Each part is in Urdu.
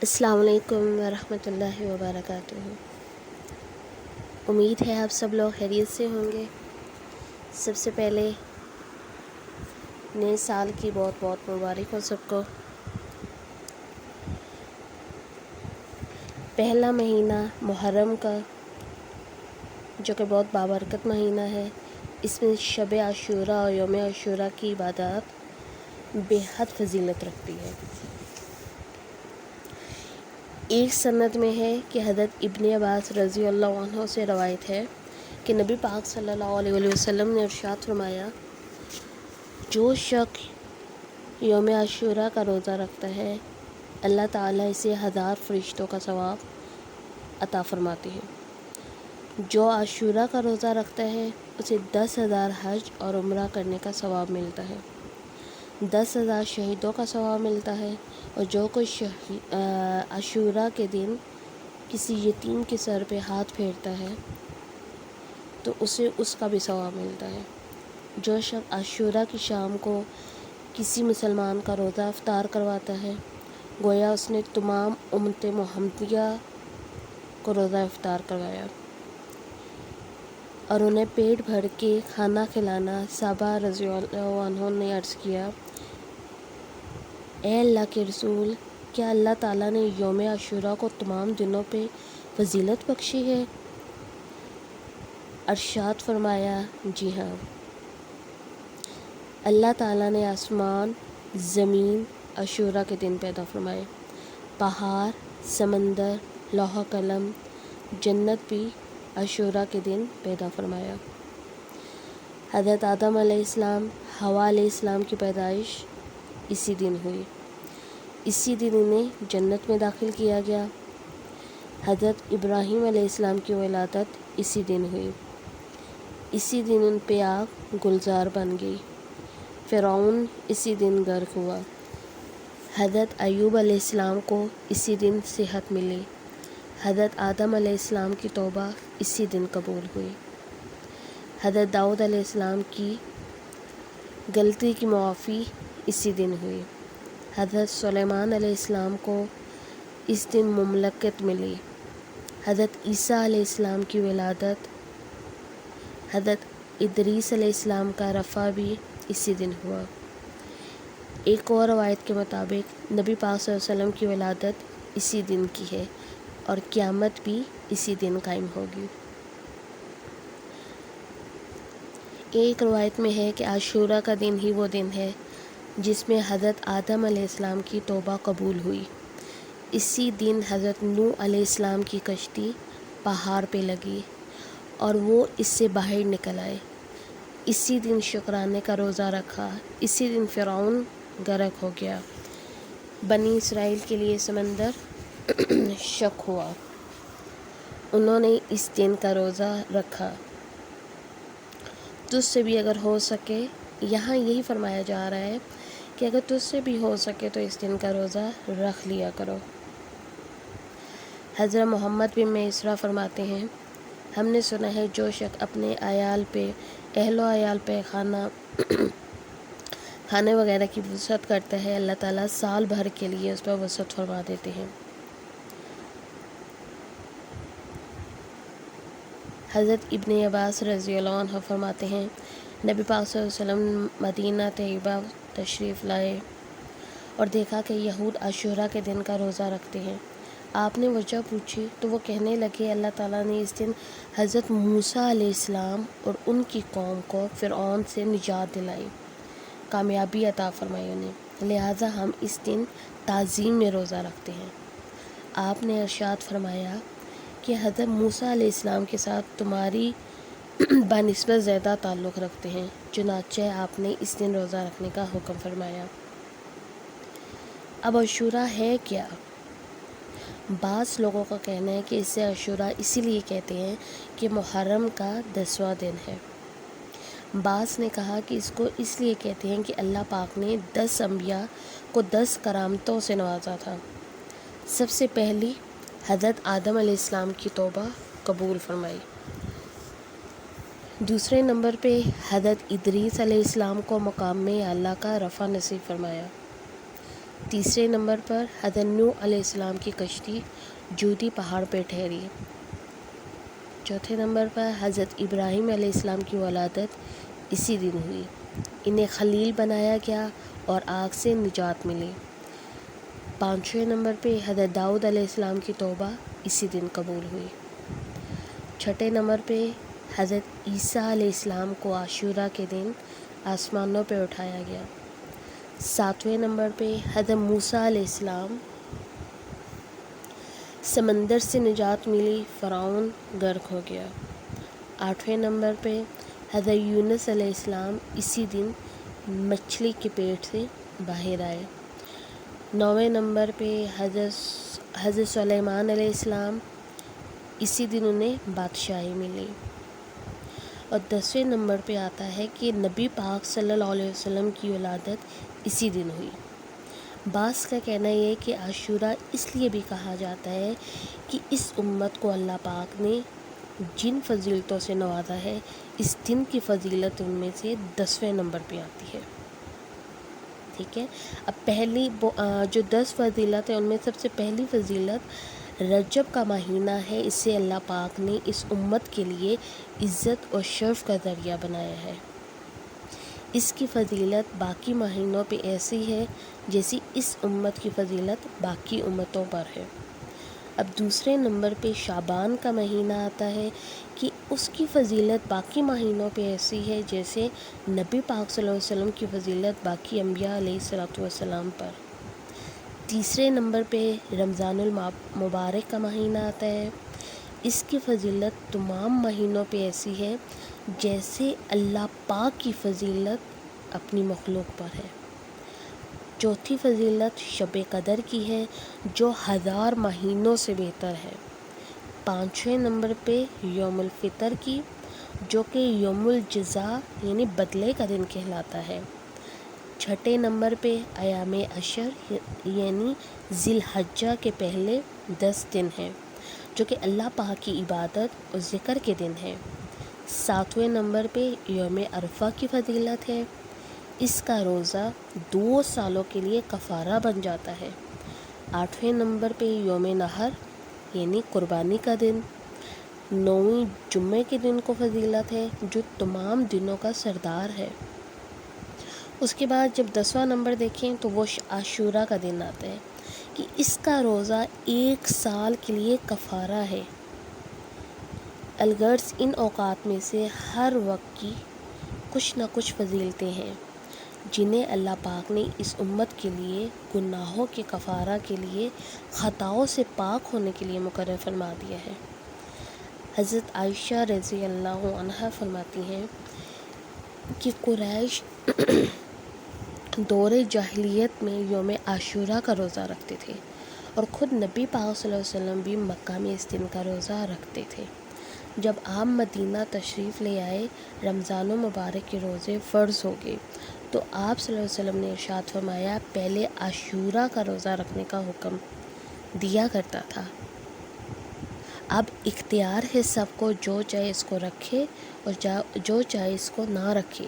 السلام علیکم ورحمۃ اللہ وبرکاتہ۔ امید ہے آپ سب لوگ خیریت سے ہوں گے۔ سب سے پہلے نئے سال کی بہت بہت مبارک ہو سب کو۔ پہلا مہینہ محرم کا، جو کہ بہت بابرکت مہینہ ہے، اس میں شب عاشوراء اور یوم عاشوراء کی عبادات بے حد فضیلت رکھتی ہے۔ ایک سند میں ہے کہ حضرت ابن عباس رضی اللہ عنہ سے روایت ہے کہ نبی پاک صلی اللہ علیہ وسلم نے ارشاد فرمایا، جو شخص یوم عاشوراء کا روزہ رکھتا ہے اللہ تعالیٰ اسے 1000 فرشتوں کا ثواب عطا فرماتے ہیں۔ جو عاشوراء کا روزہ رکھتا ہے اسے 10,000 حج اور عمرہ کرنے کا ثواب ملتا ہے، 10,000 شہیدوں کا ثواب ملتا ہے، اور جو کوئی عاشوراء کے دن کسی یتیم کے سر پہ ہاتھ پھیرتا ہے تو اسے اس کا بھی ثواب ملتا ہے۔ جو شخص عاشوراء کی شام کو کسی مسلمان کا روزہ افطار کرواتا ہے گویا اس نے تمام امت محمدیہ کو روزہ افطار کروایا۔ اور انہیں پیٹ بھر کے کھانا کھلانا۔ صحابہ رضی اللہ عنہ نے عرض کیا، اے اللہ کے رسول، کیا اللہ تعالیٰ نے یوم عاشوراء کو تمام دنوں پہ فضیلت بخشی ہے؟ ارشاد فرمایا، جی ہاں۔ اللہ تعالیٰ نے آسمان، زمین عاشوراء کے دن پیدا فرمائے، پہاڑ، سمندر، لوح قلم، جنت بھی عاشوراء کے دن پیدا فرمایا۔ حضرت آدم علیہ السلام، حوا علیہ السلام کی پیدائش اسی دن ہوئی، اسی دن انہیں جنت میں داخل کیا گیا۔ حضرت ابراہیم علیہ السلام کی ولادت اسی دن ہوئی، اسی دن ان پہ آگ گلزار بن گئی۔ فرعون اسی دن غرق ہوا۔ حضرت ایوب علیہ السلام کو اسی دن صحت ملی۔ حضرت آدم علیہ السلام کی توبہ اسی دن قبول ہوئی۔ حضرت داؤد علیہ السلام کی غلطی کی معافی اسی دن ہوئی۔ حضرت سلیمان علیہ السلام کو اس دن مملکت ملی۔ حضرت عیسیٰ علیہ السلام کی ولادت، حضرت ادریس علیہ السلام کا رفع بھی اسی دن ہوا۔ ایک اور روایت کے مطابق نبی پاک صلی اللہ علیہ وسلم کی ولادت اسی دن کی ہے اور قیامت بھی اسی دن قائم ہوگی۔ ایک روایت میں ہے کہ عاشوراء کا دن ہی وہ دن ہے جس میں حضرت آدم علیہ السلام کی توبہ قبول ہوئی۔ اسی دن حضرت نوح علیہ السلام کی کشتی پہاڑ پہ لگی اور وہ اس سے باہر نکل آئے۔ اسی دن شکرانے کا روزہ رکھا۔ اسی دن فرعون غرق ہو گیا۔ بنی اسرائیل کے لیے سمندر شق ہوا، انہوں نے اس دن کا روزہ رکھا۔ تجھ سے بھی اگر ہو سکے، یہاں یہی فرمایا جا رہا ہے کہ اگر تجھ سے بھی ہو سکے تو اس دن کا روزہ رکھ لیا کرو۔ حضرت محمد بن میسرہ فرماتے ہیں، ہم نے سنا ہے جو شخص اپنے اہل و عیال پہ کھانے وغیرہ کی وسعت کرتا ہے اللہ تعالیٰ سال بھر کے لیے اس پر وسعت فرما دیتے ہیں۔ حضرت ابن عباس رضی اللہ عنہ فرماتے ہیں، نبی پاک صلی اللہ علیہ وسلم مدینہ طیبہ تشریف لائے اور دیکھا کہ یہود عاشوراء کے دن کا روزہ رکھتے ہیں۔ آپ نے وجہ پوچھی تو وہ کہنے لگے اللہ تعالیٰ نے اس دن حضرت موسیٰ علیہ السلام اور ان کی قوم کو فرعون سے نجات دلائی، کامیابی عطا فرمائی انہیں، لہٰذا ہم اس دن تعظیم میں روزہ رکھتے ہیں۔ آپ نے ارشاد فرمایا کہ حضرت موسیٰ علیہ السلام کے ساتھ تمہاری بنسبت زیادہ تعلق رکھتے ہیں، چنانچہ آپ نے اس دن روزہ رکھنے کا حکم فرمایا۔ اب عاشوراء ہے کیا؟ بعض لوگوں کا کہنا ہے کہ اسے عاشوراء اسی لیے کہتے ہیں کہ محرم کا 10واں دن ہے۔ بعض نے کہا کہ اس کو اس لیے کہتے ہیں کہ اللہ پاک نے 10 انبیاء کو 10 کرامتوں سے نوازا تھا۔ سب سے پہلی حضرت آدم علیہ السلام کی توبہ قبول فرمائی، دوسرے نمبر پہ حضرت ادریس علیہ السلام کو مقام اعلیٰ کا رفع نصیب فرمایا، تیسرے نمبر پر حضرت نوح علیہ السلام کی کشتی جودی پہاڑ پہ ٹھہری۔ چوتھے نمبر پر حضرت ابراہیم علیہ السلام کی ولادت اسی دن ہوئی، انہیں خلیل بنایا گیا اور آگ سے نجات ملی۔ پانچویں نمبر پہ حضرت داؤد علیہ السلام کی توبہ اسی دن قبول ہوئی۔ چھٹے نمبر پہ حضرت عیسیٰ علیہ السلام کو عاشورہ کے دن آسمانوں پہ اٹھایا گیا۔ ساتویں نمبر پہ حضرت موسیٰ علیہ السلام سمندر سے نجات ملی، فرعون غرق ہو گیا۔ آٹھویں نمبر پہ حضرت یونس علیہ السلام اسی دن مچھلی کے پیٹ سے باہر آئے۔ نویں نمبر پہ حضرت سلیمان علیہ السلام اسی دن انہیں بادشاہی ملی۔ اور 10ویں نمبر پہ آتا ہے کہ نبی پاک صلی اللہ علیہ وسلم کی ولادت اسی دن ہوئی۔ بعض کا کہنا یہ ہے کہ عاشورہ اس لیے بھی کہا جاتا ہے کہ اس امت کو اللہ پاک نے جن فضیلتوں سے نوازا ہے، اس دن کی فضیلت ان میں سے 10ویں نمبر پہ آتی ہے۔ ٹھیک ہے، اب پہلی جو 10 فضیلت ہیں ان میں سب سے پہلی فضیلت رجب کا مہینہ ہے، اس سے اللہ پاک نے اس امت کے لیے عزت اور شرف کا ذریعہ بنایا ہے۔ اس کی فضیلت باقی مہینوں پہ ایسی ہے جیسی اس امت کی فضیلت باقی امتوں پر ہے۔ اب دوسرے نمبر پہ شعبان کا مہینہ آتا ہے کہ اس کی فضیلت باقی مہینوں پہ ایسی ہے جیسے نبی پاک صلی اللہ علیہ وسلم کی فضیلت باقی انبیاء علیہ السلام پر۔ تیسرے نمبر پہ رمضان المبارک کا مہینہ آتا ہے، اس کی فضیلت تمام مہینوں پہ ایسی ہے جیسے اللہ پاک کی فضیلت اپنی مخلوق پر ہے۔ چوتھی فضیلت شب قدر کی ہے جو 1000 مہینوں سے بہتر ہے۔ پانچویں نمبر پہ یوم الفطر کی، جو کہ یوم الجزا یعنی بدلے کا دن کہلاتا ہے۔ چھٹے نمبر پہ ایام عشر یعنی ذی الحجہ کے پہلے 10 دن ہیں جو کہ اللہ پاک کی عبادت اور ذکر کے دن ہیں۔ ساتویں نمبر پہ یوم عرفہ کی فضیلت ہے، اس کا روزہ 2 سالوں کے لیے کفارہ بن جاتا ہے۔ آٹھویں نمبر پہ یوم نحر یعنی قربانی کا دن۔ نویں جمعے کے دن کو فضیلت ہے جو تمام دنوں کا سردار ہے۔ اس کے بعد جب 10واں نمبر دیکھیں تو وہ عاشورہ کا دن آتا ہے کہ اس کا روزہ 1 سال کے لیے کفارہ ہے۔ الغرض ان اوقات میں سے ہر وقت کی کچھ نہ کچھ فضیلتیں ہیں جنہیں اللہ پاک نے اس امت کے لیے گناہوں کے کفارہ کے لیے، خطاؤں سے پاک ہونے کے لیے مقرر فرما دیا ہے۔ حضرت عائشہ رضی اللہ عنہا فرماتی ہیں کہ قریش دور جاہلیت میں یوم عاشورہ کا روزہ رکھتے تھے اور خود نبی پاک صلی اللہ علیہ وسلم بھی مکہ میں اس دن کا روزہ رکھتے تھے۔ جب آپ مدینہ تشریف لے آئے، رمضان المبارک کے روزے فرض ہو گئے تو آپ صلی اللہ علیہ وسلم نے ارشاد فرمایا پہلے عاشورہ کا روزہ رکھنے کا حکم دیا کرتا تھا، اب اختیار ہے سب کو، جو چاہے اس کو رکھے اور جو چاہے اس کو نہ رکھے۔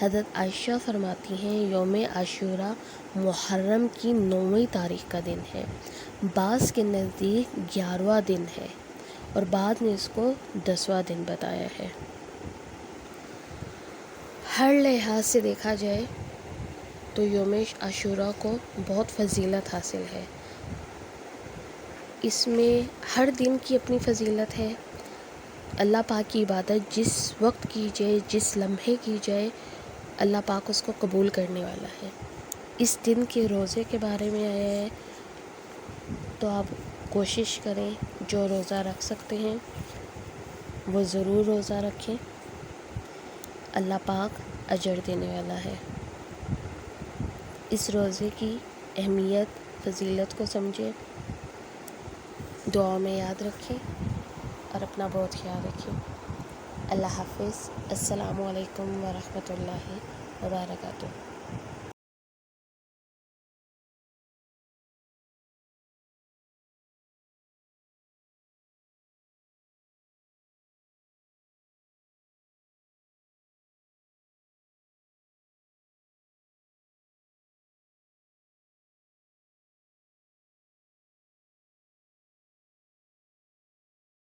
حضرت عائشہ فرماتی ہیں یوم عاشورہ محرم کی 9ویں تاریخ کا دن ہے، بعض کے نزدیک 11واں دن ہے اور بعد نے اس کو 10واں دن بتایا ہے۔ ہر لحاظ سے دیکھا جائے تو یوم عاشورہ کو بہت فضیلت حاصل ہے، اس میں ہر دن کی اپنی فضیلت ہے۔ اللہ پاک کی عبادت جس وقت کی جائے، جس لمحے کی جائے، اللہ پاک اس کو قبول کرنے والا ہے۔ اس دن کے روزے کے بارے میں آیا ہے تو آپ کوشش کریں، جو روزہ رکھ سکتے ہیں وہ ضرور روزہ رکھیں، اللہ پاک اجر دینے والا ہے۔ اس روزے کی اہمیت، فضیلت کو سمجھیں، دعا میں یاد رکھیں اور اپنا بہت خیال رکھیں۔ اللہ حافظ۔ السلام علیکم ورحمۃ اللہ وبرکاتہ۔